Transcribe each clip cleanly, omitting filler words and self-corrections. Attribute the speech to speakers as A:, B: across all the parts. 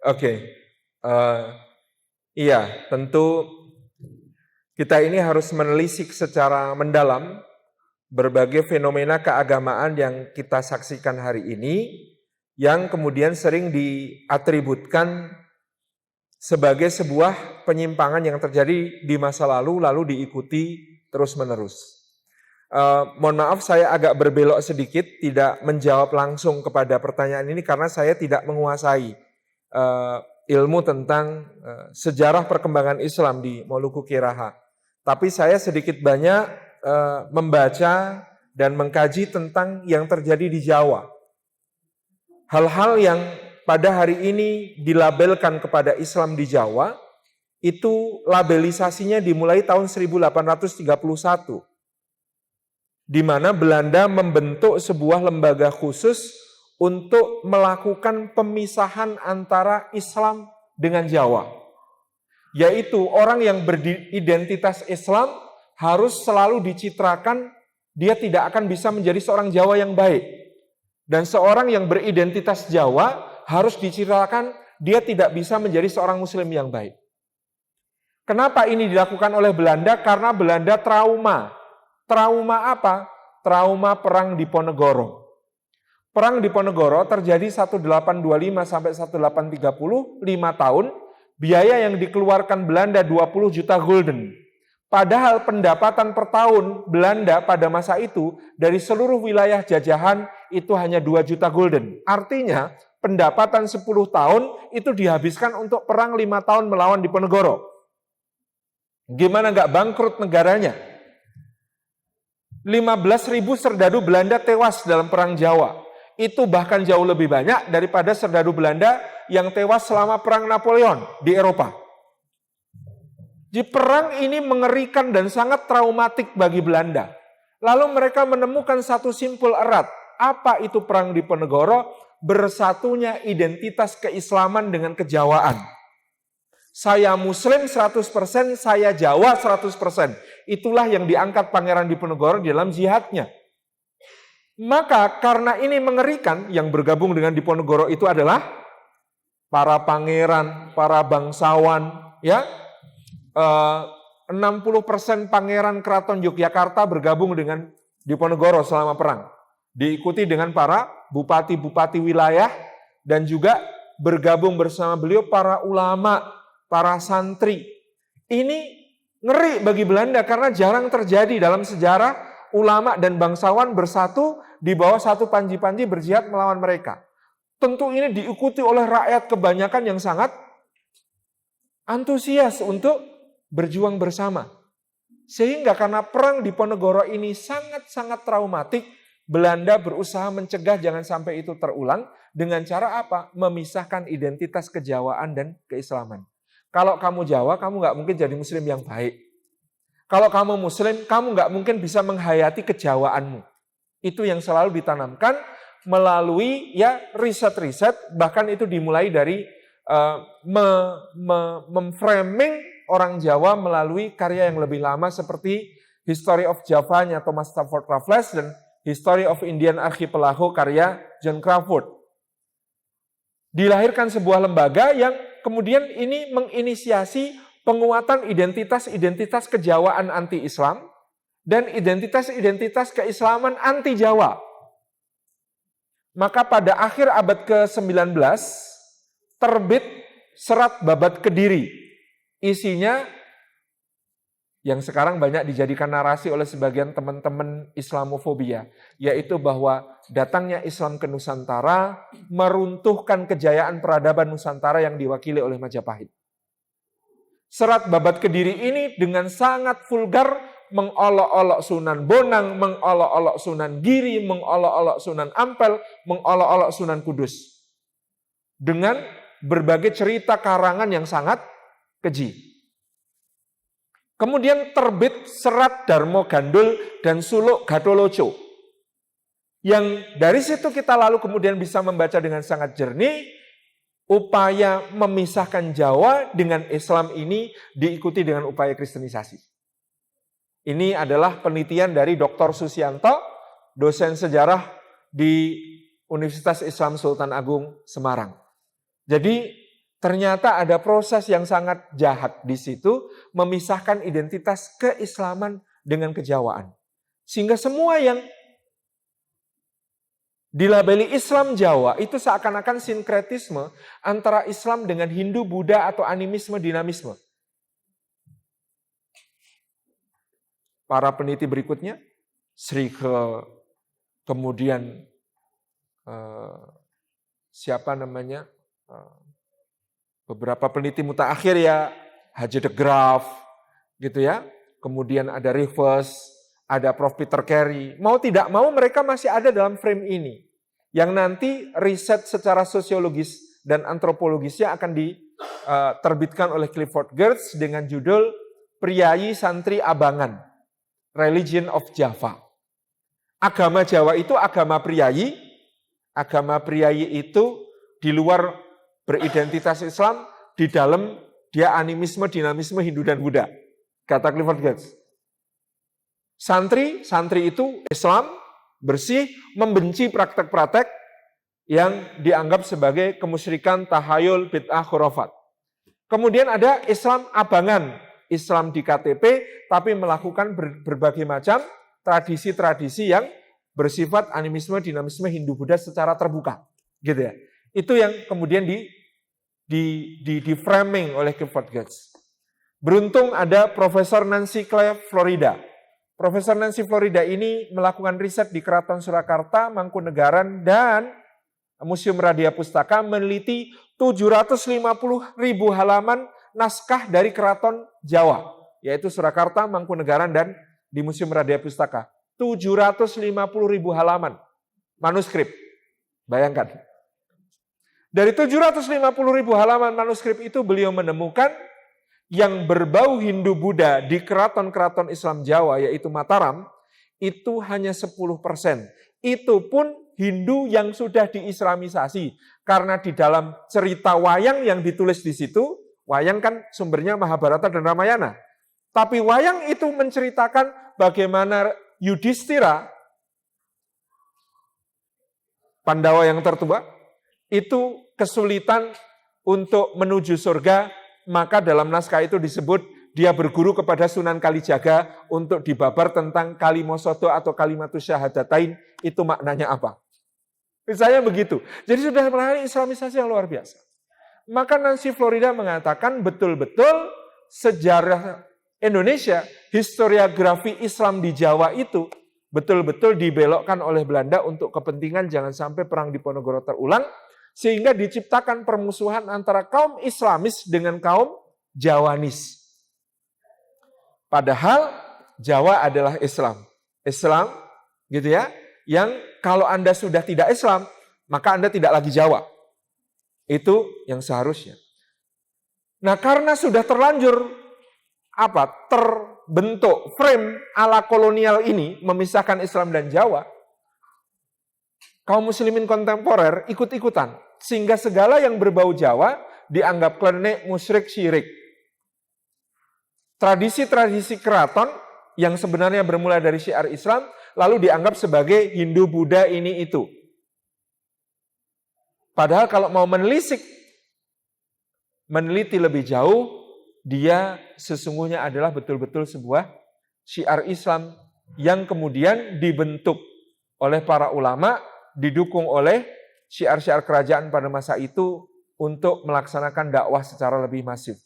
A: Oke. Eh, iya, tentu kita ini harus menelisik secara mendalam berbagai fenomena keagamaan yang kita saksikan hari ini, yang kemudian sering diatributkan sebagai sebuah penyimpangan yang terjadi di masa lalu diikuti terus-menerus. Mohon maaf, saya agak berbelok sedikit, tidak menjawab langsung kepada pertanyaan ini karena saya tidak menguasai ilmu tentang sejarah perkembangan Islam di Moluku Kiraha. Tapi saya sedikit banyak membaca dan mengkaji tentang yang terjadi di Jawa. Hal-hal yang pada hari ini dilabelkan kepada Islam di Jawa, itu labelisasinya dimulai tahun 1831. Di mana Belanda membentuk sebuah lembaga khusus untuk melakukan pemisahan antara Islam dengan Jawa. Yaitu orang yang beridentitas Islam harus selalu dicitrakan dia tidak akan bisa menjadi seorang Jawa yang baik. Dan seorang yang beridentitas Jawa harus dicitrakan dia tidak bisa menjadi seorang Muslim yang baik. Kenapa ini dilakukan oleh Belanda? Karena Belanda trauma. Trauma apa? Trauma perang Diponegoro. Perang Diponegoro terjadi 1825 sampai 1830, 5 tahun. Biaya yang dikeluarkan Belanda 20 juta gulden. Padahal pendapatan per tahun Belanda pada masa itu dari seluruh wilayah jajahan itu hanya 2 juta gulden. Artinya pendapatan 10 tahun itu dihabiskan untuk perang 5 tahun melawan Diponegoro. Gimana nggak bangkrut negaranya? 15.000 serdadu Belanda tewas dalam perang Jawa. Itu bahkan jauh lebih banyak daripada serdadu Belanda yang tewas selama perang Napoleon di Eropa. Di perang ini mengerikan dan sangat traumatik bagi Belanda. Lalu mereka menemukan satu simpul erat. Apa itu perang Diponegoro? Bersatunya identitas keislaman dengan kejawaan. Saya Muslim 100%, saya Jawa 100%. Itulah yang diangkat Pangeran Diponegoro di dalam jihadnya. Maka karena ini mengerikan, yang bergabung dengan Diponegoro itu adalah para pangeran, para bangsawan, ya. 60% pangeran Keraton Yogyakarta bergabung dengan Diponegoro selama perang. Diikuti dengan para bupati-bupati wilayah dan juga bergabung bersama beliau para ulama, para santri. Ini ngeri bagi Belanda karena jarang terjadi dalam sejarah ulama dan bangsawan bersatu di bawah satu panji-panji berjihad melawan mereka. Tentu ini diikuti oleh rakyat kebanyakan yang sangat antusias untuk berjuang bersama. Sehingga karena perang Diponegoro ini sangat-sangat traumatik, Belanda berusaha mencegah jangan sampai itu terulang dengan cara apa? Memisahkan identitas kejawaan dan keislaman. Kalau kamu Jawa, kamu nggak mungkin jadi Muslim yang baik. Kalau kamu Muslim, kamu nggak mungkin bisa menghayati kejawaanmu. Itu yang selalu ditanamkan melalui ya riset-riset, bahkan itu dimulai dari memframing orang Jawa melalui karya yang lebih lama seperti History of Java-nya Thomas Stafford Raffles dan History of Indian Archipelago karya John Crawford. Dilahirkan sebuah lembaga yang kemudian ini menginisiasi penguatan identitas-identitas kejawaan anti-Islam dan identitas-identitas keislaman anti-Jawa. Maka pada akhir abad ke-19 terbit Serat Babat Kediri. Isinya yang sekarang banyak dijadikan narasi oleh sebagian teman-teman Islamofobia, yaitu bahwa datangnya Islam ke Nusantara meruntuhkan kejayaan peradaban Nusantara yang diwakili oleh Majapahit. Serat Babat Kediri ini dengan sangat vulgar mengolok-olok Sunan Bonang, mengolok-olok Sunan Giri, mengolok-olok Sunan Ampel, mengolok-olok Sunan Kudus. Dengan berbagai cerita karangan yang sangat keji. Kemudian terbit Serat Darmo Gandul dan Suluk Gatholoco. Yang dari situ kita lalu kemudian bisa membaca dengan sangat jernih, upaya memisahkan Jawa dengan Islam ini diikuti dengan upaya kristenisasi. Ini adalah penelitian dari Dr. Susianto, dosen sejarah di Universitas Islam Sultan Agung Semarang. Jadi Ternyata ada proses yang sangat jahat di situ, memisahkan identitas keislaman dengan kejawaan. Sehingga semua yang dilabeli Islam Jawa itu seakan-akan sinkretisme antara Islam dengan Hindu, Buddha, atau animisme, dinamisme. Para peneliti berikutnya, Srike, kemudian beberapa peneliti mutaakhir ya, Haji de Graaf, gitu ya. Kemudian ada Rivers, ada Prof. Peter Carey. Mau tidak mau mereka masih ada dalam frame ini. Yang nanti riset secara sosiologis dan antropologisnya akan diterbitkan oleh Clifford Geertz dengan judul Priyayi Santri Abangan, Religion of Java. Agama Jawa itu agama priyayi. Agama priyayi itu di luar beridentitas Islam, di dalam dia animisme, dinamisme, Hindu dan Buddha. Kata Clifford Geertz. Santri itu Islam, bersih, membenci praktek-praktek yang dianggap sebagai kemusyrikan, tahayul, bid'ah, khurafat. Kemudian ada Islam abangan, Islam di KTP, tapi melakukan berbagai macam tradisi-tradisi yang bersifat animisme, dinamisme, Hindu, Buddha secara terbuka. Gitu ya. Itu yang kemudian di framing oleh Clifford Geertz. Beruntung ada Profesor Nancy Clay Florida. Profesor Nancy Florida ini melakukan riset di Keraton Surakarta, Mangkunegaran, dan Museum Radia Pustaka meneliti 750.000 halaman naskah dari Keraton Jawa, yaitu Surakarta, Mangkunegaran, dan di Museum Radia Pustaka. 750.000 halaman manuskrip. Bayangkan. Dari 750.000 halaman manuskrip itu beliau menemukan yang berbau Hindu Buddha di keraton-keraton Islam Jawa, yaitu Mataram, itu hanya 10%. Itu pun Hindu yang sudah diislamisasi. Karena di dalam cerita wayang yang ditulis di situ, wayang kan sumbernya Mahabharata dan Ramayana. Tapi wayang itu menceritakan bagaimana Yudhistira, Pandawa yang tertua, itu kesulitan untuk menuju surga, maka dalam naskah itu disebut dia berguru kepada Sunan Kalijaga untuk dibabar tentang Kalimosodo atau Kalimatus Syahadatain, itu maknanya apa. Misalnya begitu. Jadi sudah melalui islamisasi yang luar biasa. Maka Nancy Florida mengatakan betul-betul sejarah Indonesia, historiografi Islam di Jawa itu betul-betul dibelokkan oleh Belanda untuk kepentingan jangan sampai perang Diponegoro terulang, sehingga diciptakan permusuhan antara kaum Islamis dengan kaum Jawanis. Padahal Jawa adalah Islam. Islam, gitu ya, yang kalau Anda sudah tidak Islam, maka Anda tidak lagi Jawa. Itu yang seharusnya. Nah, karena sudah terlanjur terbentuk frame ala kolonial ini memisahkan Islam dan Jawa, kaum muslimin kontemporer ikut-ikutan, sehingga segala yang berbau Jawa dianggap klenik, musyrik, syirik. Tradisi-tradisi keraton yang sebenarnya bermula dari syiar Islam lalu dianggap sebagai Hindu, Buddha, ini itu. Padahal kalau mau meneliti lebih jauh, dia sesungguhnya adalah betul-betul sebuah syiar Islam yang kemudian dibentuk oleh para ulama, didukung oleh syiar-syiar kerajaan pada masa itu untuk melaksanakan dakwah secara lebih masif.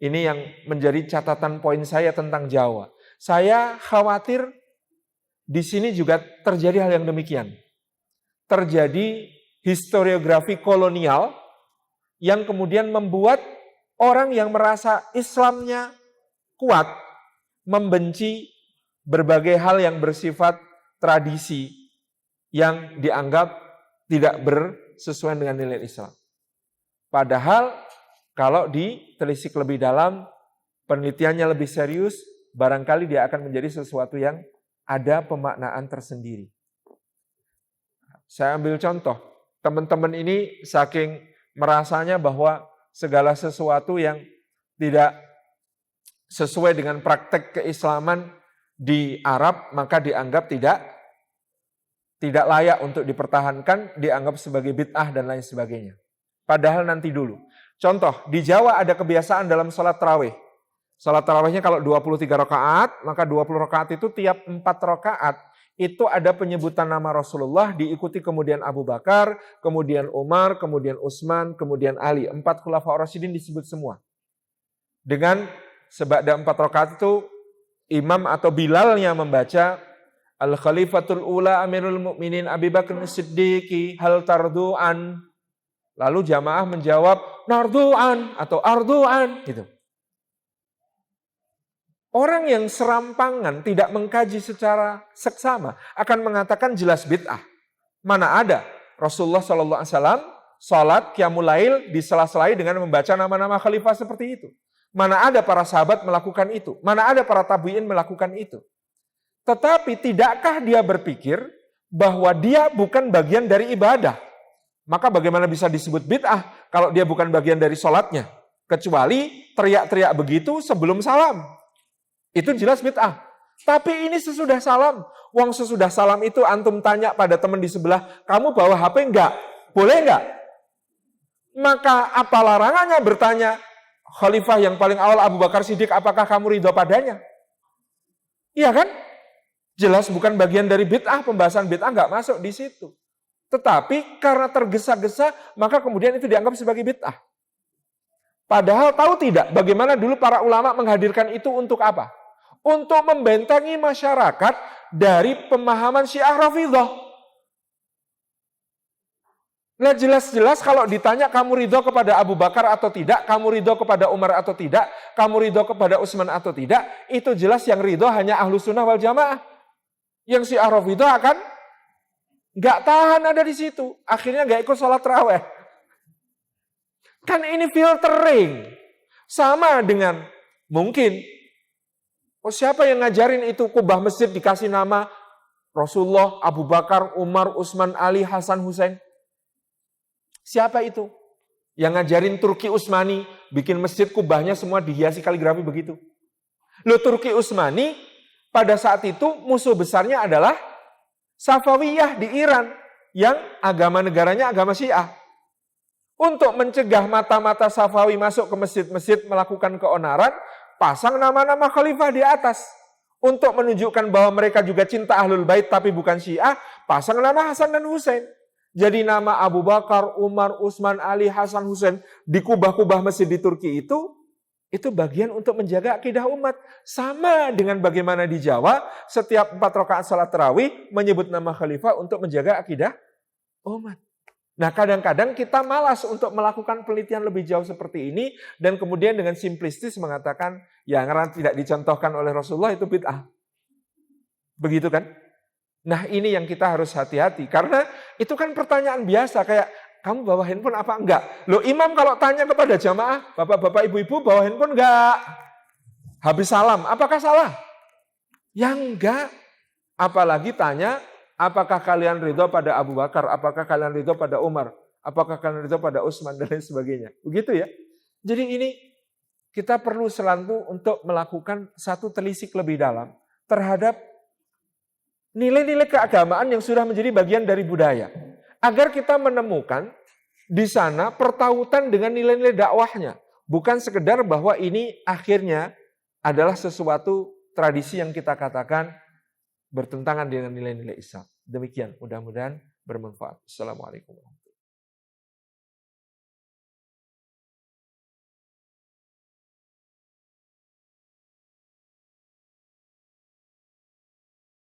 A: Ini yang menjadi catatan poin saya tentang Jawa. Saya khawatir di sini juga terjadi hal yang demikian. Terjadi historiografi kolonial yang kemudian membuat orang yang merasa Islamnya kuat membenci berbagai hal yang bersifat tradisi yang dianggap tidak bersesuaian dengan nilai Islam. Padahal kalau ditelisik lebih dalam, penelitiannya lebih serius, barangkali dia akan menjadi sesuatu yang ada pemaknaan tersendiri. Saya ambil contoh, teman-teman ini saking merasanya bahwa segala sesuatu yang tidak sesuai dengan praktek keislaman di Arab, maka dianggap tidak layak untuk dipertahankan, dianggap sebagai bid'ah dan lain sebagainya. Padahal nanti dulu. Contoh, di Jawa ada kebiasaan dalam sholat tarawih. Sholat tarawihnya kalau 23 rakaat, maka 20 rakaat itu tiap 4 rakaat itu ada penyebutan nama Rasulullah, diikuti kemudian Abu Bakar, kemudian Umar, kemudian Utsman, kemudian Ali. 4 khulafaur rasyidin disebut semua. Dengan sebada 4 rakaat itu imam atau bilalnya membaca Al-Khalifatul Ula Amirul Mukminin Abi Bakr Siddiqi hal tardu'an. Lalu jamaah menjawab nardu'an atau ardu'an gitu. Orang yang serampangan tidak mengkaji secara seksama akan mengatakan jelas bid'ah. Mana ada Rasulullah SAW salat qiyamul lail disela-selai dengan membaca nama-nama khalifah seperti itu. Mana ada para sahabat melakukan itu. Mana ada para tabi'in melakukan itu. Tetapi tidakkah dia berpikir bahwa dia bukan bagian dari ibadah? Maka bagaimana bisa disebut bid'ah kalau dia bukan bagian dari salatnya? Kecuali teriak-teriak begitu sebelum salam. Itu jelas bid'ah. Tapi ini sesudah salam. Wong sesudah salam itu antum tanya pada teman di sebelah, kamu bawa HP enggak? Boleh enggak? Maka apa larangannya bertanya, khalifah yang paling awal Abu Bakar Siddiq, apakah kamu ridho padanya? Iya kan? Jelas bukan bagian dari bid'ah, pembahasan bid'ah enggak masuk di situ. Tetapi karena tergesa-gesa, maka kemudian itu dianggap sebagai bid'ah. Padahal tahu tidak bagaimana dulu para ulama menghadirkan itu untuk apa? Untuk membentengi masyarakat dari pemahaman Syiah Rafidhah. Nah jelas-jelas kalau ditanya kamu ridho kepada Abu Bakar atau tidak, kamu ridho kepada Umar atau tidak, kamu ridho kepada Utsman atau tidak, itu jelas yang ridho hanya Ahlus Sunnah wal Jamaah. Yang Syiah Rafidhah akan nggak tahan ada di situ, akhirnya nggak ikut sholat tarawih. Kan ini filtering, sama dengan mungkin siapa yang ngajarin itu kubah masjid dikasih nama Rasulullah, Abu Bakar, Umar, Utsman, Ali, Hasan, Husain. Siapa itu? Yang ngajarin Turki Utsmani, bikin masjid kubahnya semua dihiasi kaligrafi begitu. Loh Turki Utsmani pada saat itu musuh besarnya adalah Safawiyah di Iran, yang agama negaranya agama Syiah. Untuk mencegah mata-mata Safawi masuk ke masjid-masjid melakukan keonaran, pasang nama-nama khalifah di atas. Untuk menunjukkan bahwa mereka juga cinta Ahlul Bait tapi bukan Syiah, pasang nama Hasan dan Husain. Jadi nama Abu Bakar, Umar, Utsman, Ali, Hasan, Husain di kubah-kubah masjid di Turki itu bagian untuk menjaga akidah umat. Sama dengan bagaimana di Jawa, setiap 4 rakaat salat tarawih menyebut nama khalifah untuk menjaga akidah umat. Nah kadang-kadang kita malas untuk melakukan penelitian lebih jauh seperti ini, dan kemudian dengan simplistis mengatakan, ya karena tidak dicontohkan oleh Rasulullah itu bid'ah. Begitu kan? Nah ini yang kita harus hati-hati, karena itu kan pertanyaan biasa, kayak kamu bawa handphone apa enggak? Loh imam kalau tanya kepada jamaah, bapak-bapak ibu-ibu bawa handphone enggak? Habis salam, apakah salah? Ya enggak. Apalagi tanya, apakah kalian ridho pada Abu Bakar? Apakah kalian ridho pada Umar? Apakah kalian ridho pada Utsman? Dan lain sebagainya. Begitu ya. Jadi ini kita perlu selalu untuk melakukan satu telisik lebih dalam terhadap nilai-nilai keagamaan yang sudah menjadi bagian dari budaya. Agar kita menemukan di sana pertautan dengan nilai-nilai dakwahnya. Bukan sekedar bahwa ini akhirnya adalah sesuatu tradisi yang kita katakan bertentangan dengan nilai-nilai Islam. Demikian, mudah-mudahan bermanfaat. Assalamualaikum.